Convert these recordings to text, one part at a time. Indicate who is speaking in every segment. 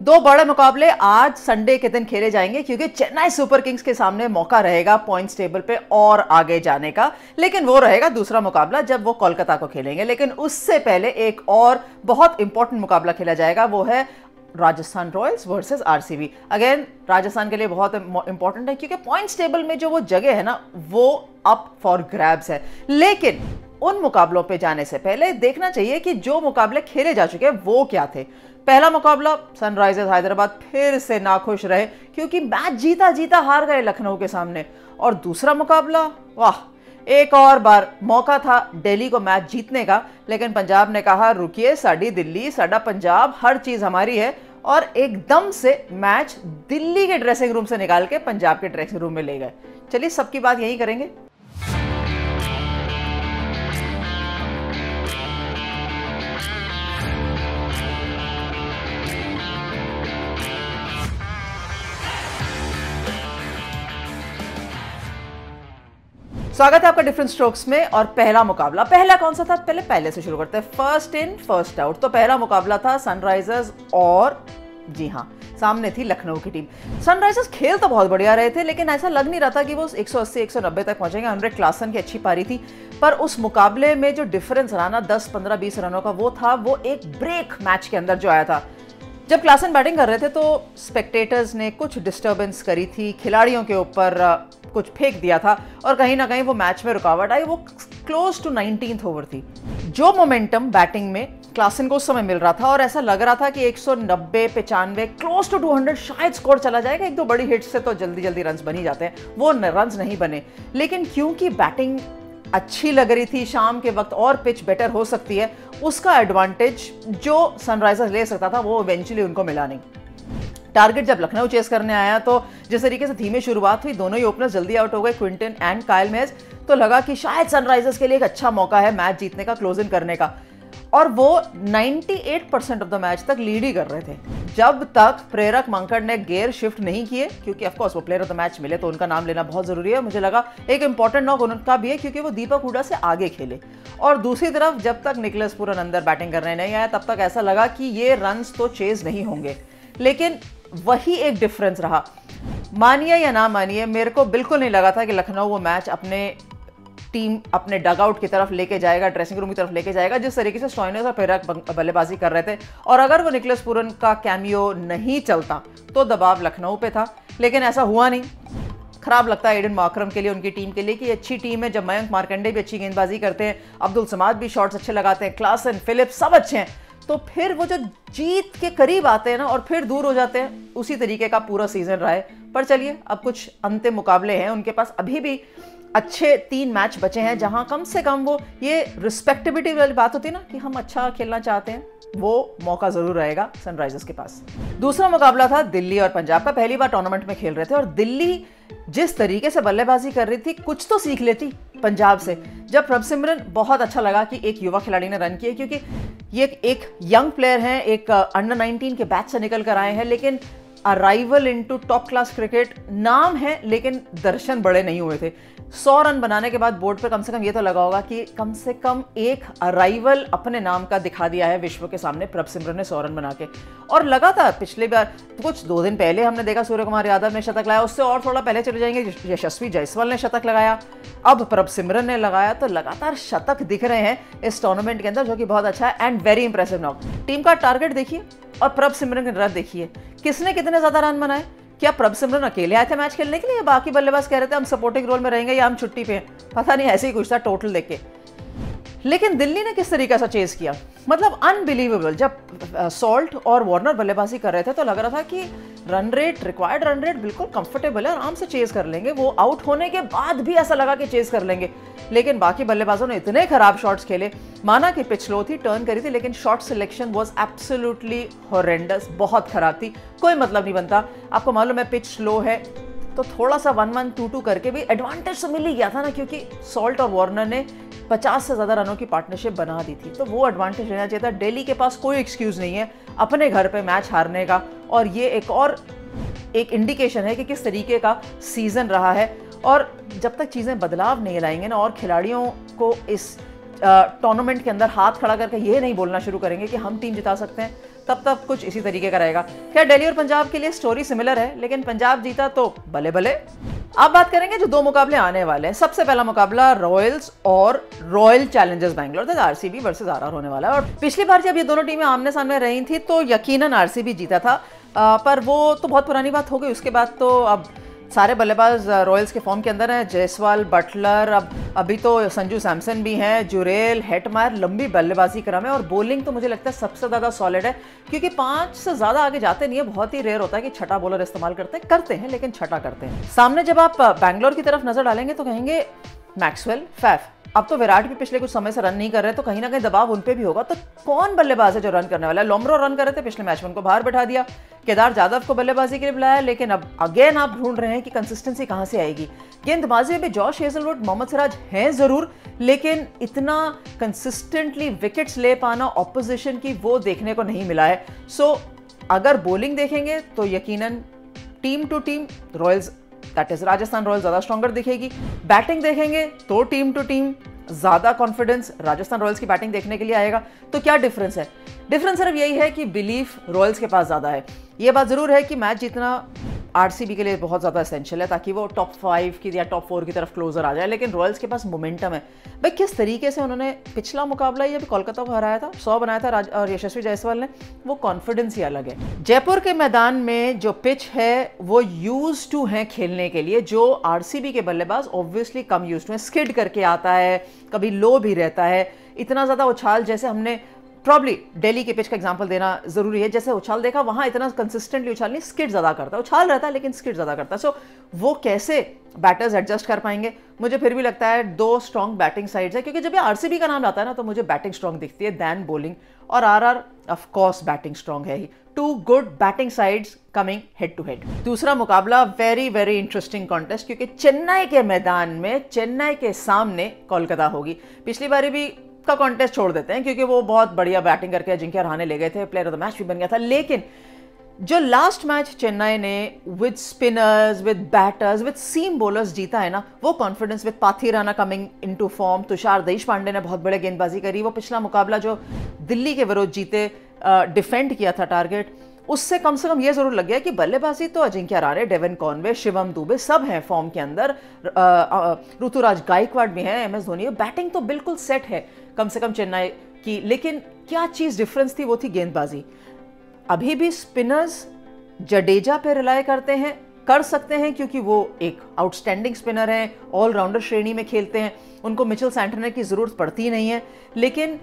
Speaker 1: दो बड़े मुकाबले आज संडे के दिन खेले जाएंगे क्योंकि चेन्नई सुपर किंग्स के सामने मौका रहेगा पॉइंट्स टेबल पे और आगे जाने का, लेकिन वो रहेगा दूसरा मुकाबला जब वो कोलकाता को खेलेंगे। लेकिन उससे पहले एक और बहुत इंपॉर्टेंट मुकाबला खेला जाएगा, वो है Rajasthan Royals versus RCB. Again Rajasthan के लिए बहुत इंपॉर्टेंट है क्योंकि पॉइंट्स टेबल में जो वो जगह है ना, वो अप फॉर ग्रैब्स है। लेकिन उन मुकाबलों पे जाने से पहले देखना चाहिए कि जो मुकाबले खेले जा चुके हैं वो क्या थे। पहला मुकाबला सनराइजर्स हैदराबाद फिर से नाखुश रहे क्योंकि मैच जीता जीता हार गए लखनऊ के सामने। और दूसरा मुकाबला, वाह, एक और बार मौका था दिल्ली को मैच जीतने का, लेकिन पंजाब ने कहा रुकिए, साड़ी दिल्ली, साड़ा पंजाब, हर चीज हमारी है, और एकदम से मैच दिल्ली के ड्रेसिंग रूम से निकाल के पंजाब के ड्रेसिंग रूम में ले गए। चलिए सबकी बात यही करेंगे। स्वागत है आपका डिफरेंट स्ट्रोक्स में। और पहला मुकाबला, पहला कौन सा था, पहले से शुरू करते हैं। First in first out. तो पहला मुकाबला था सनराइजर्स और, जी हाँ, सामने थी लखनऊ की टीम। सनराइजर्स खेल तो बहुत बढ़िया रहे थे, लेकिन ऐसा लग नहीं रहा था कि वो 180-190 तक पहुंचेंगे। हेनरिक क्लासन की अच्छी पारी थी, पर उस मुकाबले में जो डिफरेंस रहा ना 10, 15, 20 रनों का, वो था वो एक ब्रेक मैच के अंदर जो आया था। जब क्लासन बैटिंग कर रहे थे तो स्पेक्टेटर्स ने कुछ डिस्टर्बेंस करी थी, खिलाड़ियों के ऊपर कुछ फेंक दिया था और कहीं ना कहीं वो मैच में रुकावट आई। वो क्लोज टू 19th ओवर थी। जो मोमेंटम बैटिंग में क्लासन को उस समय मिल रहा था और ऐसा लग रहा था कि 190, 95, क्लोज टू 200 शायद स्कोर चला जाएगा। एक दो बड़ी हिट्स से तो जल्दी जल्दी रन्स बन ही जाते हैं, वो रन्स नहीं बने। लेकिन क्योंकि बैटिंग अच्छी लग रही थी शाम के वक्त और पिच बेटर हो सकती है, उसका एडवांटेज जो सनराइजर्स ले सकता था वो इवेंचुअली उनको मिला नहीं। टारगेट जब लखनऊ चेस करने आया तो जिस तरीके से धीमी शुरुआत हुई, दोनों ही ओपनर्स जल्दी आउट हो गए, क्विंटन एंड काइल मेज, तो लगा कि शायद सनराइजर्स के लिए एक अच्छा मौका है मैच जीतने का, क्लोज इन करने का। और वो 98% ऑफ द मैच तक लीड ही कर रहे थे जब तक प्रेरक मंकड़ ने गेयर शिफ्ट नहीं किए, क्योंकि ऑफ कोर्स वो प्लेयर ऑफ द मैच मिले तो उनका नाम लेना बहुत जरूरी है। मुझे लगा एक इंपॉर्टेंट नॉक उनका भी है क्योंकि वो दीपक हुडा से आगे खेले। और दूसरी तरफ जब तक निकलस पूरन अंदर बैटिंग करने नहीं आया तब तक ऐसा लगा कि ये रन्स तो चेज नहीं होंगे। लेकिन वही एक डिफरेंस रहा। मानिए या ना मानिए, मेरे को बिल्कुल नहीं लगा था कि लखनऊ वो मैच अपने डगआउट की तरफ लेके जाएगा, ड्रेसिंग रूम की तरफ लेके जाएगा, जिस तरीके से स्टॉइनिस और प्रेरक बल्लेबाजी कर रहे थे। और अगर वो निकलस पूरन का कैमियो नहीं चलता तो दबाव लखनऊ पे था, लेकिन ऐसा हुआ नहीं। खराब लगता है एडन मार्करम के लिए, उनकी टीम के लिए, कि अच्छी टीम है जब मयंक मार्कंडे भी अच्छी गेंदबाजी करते हैं, अब्दुल समाद भी शॉट्स अच्छे लगाते हैं, क्लासन, फिलिप्स सब अच्छे हैं, तो फिर वो जो जीत के करीब आते हैं ना और फिर दूर हो जाते हैं, उसी तरीके का पूरा सीजन रहा है। पर चलिए, अब कुछ अंतिम मुकाबले हैं उनके पास, अभी भी अच्छे 3 मैच बचे हैं जहां कम से कम वो ये रिस्पेक्टेबिलिटी वाली बात होती है ना कि हम अच्छा खेलना चाहते हैं, वो मौका जरूर रहेगा सनराइजर्स के पास। दूसरा मुकाबला था दिल्ली और पंजाब का। पहली बार टूर्नामेंट में खेल रहे थे और दिल्ली जिस तरीके से बल्लेबाजी कर रही थी, कुछ तो सीख लेती पंजाब से। जब प्रभसिमरन, बहुत अच्छा लगा कि एक युवा खिलाड़ी ने रन किए, क्योंकि ये एक यंग प्लेयर हैं, एक अंडर 19 के बैच से निकल कर आए हैं, लेकिन arrival into top class cricket नाम है, लेकिन दर्शन बड़े नहीं हुए थे। 100 रन बनाने के बाद बोर्ड पे कम से कम ये तो लगा होगा कि कम से कम एक अराइवल अपने नाम का दिखा दिया है विश्व के सामने प्रभसिमरन ने 100 रन बना के। और लगा था पिछले बार, कुछ 2 दिन पहले हमने देखा सूर्य कुमार यादव ने शतक लगाया, उससे और थोड़ा पहले चले जाएंगे यशस्वी जायसवाल ने शतक लगाया, अब प्रभसिमरन ने लगाया, तो लगातार शतक दिख रहे हैं इस टूर्नामेंट के अंदर, जो कि बहुत अच्छा है and very impressive knock. Team का टारगेट देखिए और प्रभसिमरन के रन देखिए, किसने कितने ज्यादा रन बनाए। क्या प्रभसिमरन अकेले आए थे मैच खेलने के लिए, बाकी बल्लेबाज कह रहे थे हम सपोर्टिंग रोल में रहेंगे या हम छुट्टी पे हैं, पता नहीं, ऐसे ही कुछ था टोटल देख के। लेकिन दिल्ली ने किस तरीके से चेस किया, मतलब अनबिलीवेबल। जब सॉल्ट और वार्नर बल्लेबाजी कर रहे थे तो लग रहा था कि रिक्वायर्ड रन रेट बिल्कुल कंफर्टेबल है, आराम से चेस कर लेंगे। वो आउट होने के बाद भी ऐसा लगा कि चेस कर लेंगे, लेकिन बाकी बल्लेबाजों ने इतने खराब शॉट्स खेले। माना कि पिच स्लो थी, टर्न करी थी, लेकिन shot selection was absolutely horrendous, बहुत खराब थी, कोई मतलब नहीं बनता। आपको मालूम है पिच स्लो है तो थोड़ा सा 1-1, 2-2 करके भी एडवांटेज तो मिल ही गया था ना, क्योंकि सॉल्ट और वार्नर ने 50 से ज़्यादा रनों की पार्टनरशिप बना दी थी, तो वो एडवांटेज लेना चाहिए था। दिल्ली के पास कोई एक्सक्यूज़ नहीं है अपने घर पे मैच हारने का, और ये एक इंडिकेशन है कि किस तरीके का सीज़न रहा है। और जब तक चीज़ें बदलाव नहीं लाएंगे ना और खिलाड़ियों को इस टूर्नामेंट के अंदर हाथ खड़ा करके ये नहीं बोलना शुरू करेंगे कि हम टीम जिता सकते हैं, तब तक कुछ इसी तरीके का रहेगा। क्या दिल्ली और पंजाब के लिए स्टोरी सिमिलर है, लेकिन पंजाब जीता तो भले भले। अब बात करेंगे जो 2 मुकाबले आने वाले हैं। सबसे पहला मुकाबला रॉयल्स और royal Challengers Bangalore, RCB versus RR होने वाला है। और पिछली बार जब ये दोनों टीमें आमने सामने रही थी तो यकीनन आरसीबी जीता था, पर वो तो बहुत पुरानी बात हो गई। उसके बाद तो अब सारे बल्लेबाज रॉयल्स के फॉर्म के अंदर हैं, जायसवाल, बटलर, अब अभी तो संजू सैमसन भी हैं, जुरेल, हेटमायर, लंबी बल्लेबाजी क्रम है। और बॉलिंग तो मुझे लगता है सबसे ज़्यादा सॉलिड है, क्योंकि 5 से ज़्यादा आगे जाते नहीं है। बहुत ही रेयर होता है कि छठा बॉलर इस्तेमाल करते हैं लेकिन छठा करते हैं। सामने जब आप बैंगलोर की तरफ नजर डालेंगे तो कहेंगे मैक्सवेल, फैफ। अब तो विराट भी पिछले कुछ समय से रन नहीं कर रहे, तो कहीं ना कहीं दबाव उन पे भी होगा। तो कौन बल्लेबाज है जो रन करने वाला है? लोमरो रन कर रहे थे पिछले मैच में, उनको बाहर बैठा दिया। केदार जाधव को बल्लेबाजी के लिए बुलाया, लेकिन अब अगेन आप ढूंढ रहे हैं कि कंसिस्टेंसी कहां से आएगी। गेंदबाजी में जॉश हेजलवुड, मोहम्मद सिराज हैं जरूर, लेकिन इतना कंसिस्टेंटली विकेट्स ले पाना ऑपोजिशन की वो देखने को नहीं मिला है। सो अगर बॉलिंग देखेंगे तो यकीनन team to team Royals, that is Rajasthan Royals, ज्यादा स्ट्रॉन्गर दिखेगी। बैटिंग देखेंगे तो टीम टू टीम ज्यादा कॉन्फिडेंस राजस्थान रॉयल्स की बैटिंग देखने के लिए आएगा। तो क्या डिफरेंस है? डिफरेंस सिर्फ यही है कि बिलीफ रॉयल्स के पास ज्यादा है। यह बात जरूर है कि मैच जीतना आरसीबी के लिए बहुत ज्यादा एसेंशियल है, ताकि वो टॉप 5 की या टॉप 4 की तरफ क्लोजर आ जाए। लेकिन रॉयल्स के पास मोमेंटम है। भाई किस तरीके से उन्होंने पिछला मुकाबला ये भी कोलकाता को हराया था, 100 बनाया था और यशस्वी जायसवाल ने, वो कॉन्फिडेंस ही अलग है। जयपुर के मैदान में जो पिच है वो यूज टू है खेलने के लिए, जो आरसीबी के बल्लेबाज ऑब्वियसली कम यूज टू है। स्किड करके आता है, कभी लो भी रहता है, इतना ज्यादा उछाल, जैसे हमने प्रॉब्ली दिल्ली के पिच का एग्जांपल देना जरूरी है, जैसे उछाल देखा वहां इतना कंसिस्टेंटली उछाल नहीं, स्किड ज्यादा करता है। उछाल रहता है लेकिन स्किड ज्यादा करता है। सो वो कैसे बैटर्स एडजस्ट कर पाएंगे? मुझे फिर भी लगता है 2 स्ट्रॉन्ग बैटिंग साइड्स है, क्योंकि जब ये आरसीबी का नाम आता है ना तो मुझे बैटिंग स्ट्रॉन्ग दिखती है दैन बॉलिंग। और RR of course batting strong है ही। 2 good batting sides coming head to head. दूसरा मुकाबला वेरी वेरी इंटरेस्टिंग कॉन्टेस्ट, क्योंकि चेन्नई के मैदान में चेन्नई के सामने कोलकाता होगी। पिछली बार भी का कॉन्टेस्ट छोड़ देते हैं क्योंकि वो बहुत बढ़िया बैटिंग करके अजिंक्य रहाणे ले गए थे, प्लेयर ऑफ द मैच भी बन गया था। लेकिन जो लास्ट मैच चेन्नई ने with spinners, with batters, with seam bowlers जीता है ना, वो confidence with Pathirana coming into form, Tushar Deshpande ने बहुत बड़े गेंदबाजी करी। वो पिछला मुकाबला जो दिल्ली के विरुद्ध जीते, डिफेंड किया था टारगेट, उससे कम से कम ये जरूर लग गया कि बल्लेबाजी तो अजिंक्य रहाणे, डेविन कॉनवे, शिवम दुबे सब हैं फॉर्म के अंदर, ऋतुराज गायकवाड़ भी हैं, एमएस धोनी, बैटिंग तो बिल्कुल सेट है कम से कम चेन्नई की। लेकिन क्या चीज डिफरेंस थी, वो थी गेंदबाजी। अभी भी स्पिनर्स जडेजा पे रिलाय करते हैं, कर सकते हैं, क्योंकि वो एक आउटस्टैंडिंग स्पिनर हैं, ऑलराउंडर श्रेणी में खेलते हैं, उनको मिचेल सैंटनर की जरूरत पड़ती नहीं है। लेकिन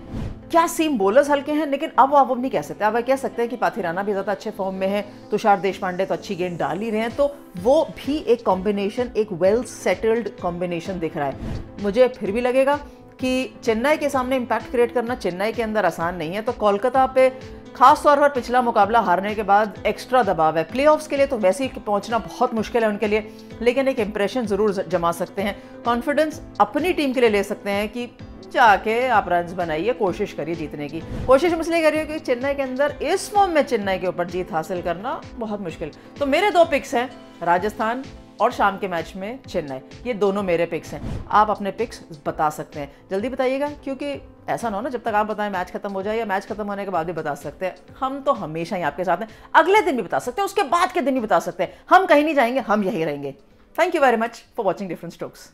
Speaker 1: क्या सीम बॉलर्स हल्के हैं? लेकिन अब आप नहीं कह सकते। अब कह सकते हैं कि पाथिराना भी ज्यादा अच्छे फॉर्म में है, तुषार देशपांडे तो अच्छी गेंद डाल ही रहे हैं, तो वो भी एक कॉम्बिनेशन, एक वेल सेटल्ड कॉम्बिनेशन दिख रहा है। मुझे फिर भी लगेगा कि चेन्नई के सामने इंपैक्ट क्रिएट करना चेन्नई के अंदर आसान नहीं है। तो कोलकाता पे खास तौर पर पिछला मुकाबला हारने के बाद एक्स्ट्रा दबाव है। प्लेऑफ्स के लिए तो वैसे ही पहुंचना बहुत मुश्किल है उनके लिए, लेकिन एक इंप्रेशन जरूर जमा सकते हैं। कॉन्फिडेंस अपनी टीम के लिए ले सकते हैं कि जाके आप रन्स बनाइए, कोशिश करिए जीतने की। कोशिश इसलिए करिए कि चेन्नई के अंदर इस फॉर्म में चेन्नई के ऊपर जीत हासिल करना बहुत मुश्किल। तो मेरे 2 पिक्स हैं, राजस्थान और शाम के मैच में चेन्नई। ये दोनों मेरे पिक्स हैं। आप अपने पिक्स बता सकते हैं, जल्दी बताइएगा, क्योंकि ऐसा ना हो ना जब तक आप बताएं मैच खत्म हो जाए, या मैच खत्म होने के बाद भी बता सकते हैं। हम तो हमेशा ही आपके साथ हैं, अगले दिन भी बता सकते हैं, उसके बाद के दिन भी बता सकते हैं। हम कहीं नहीं जाएंगे, हम यही रहेंगे। Thank you very much for watching different strokes.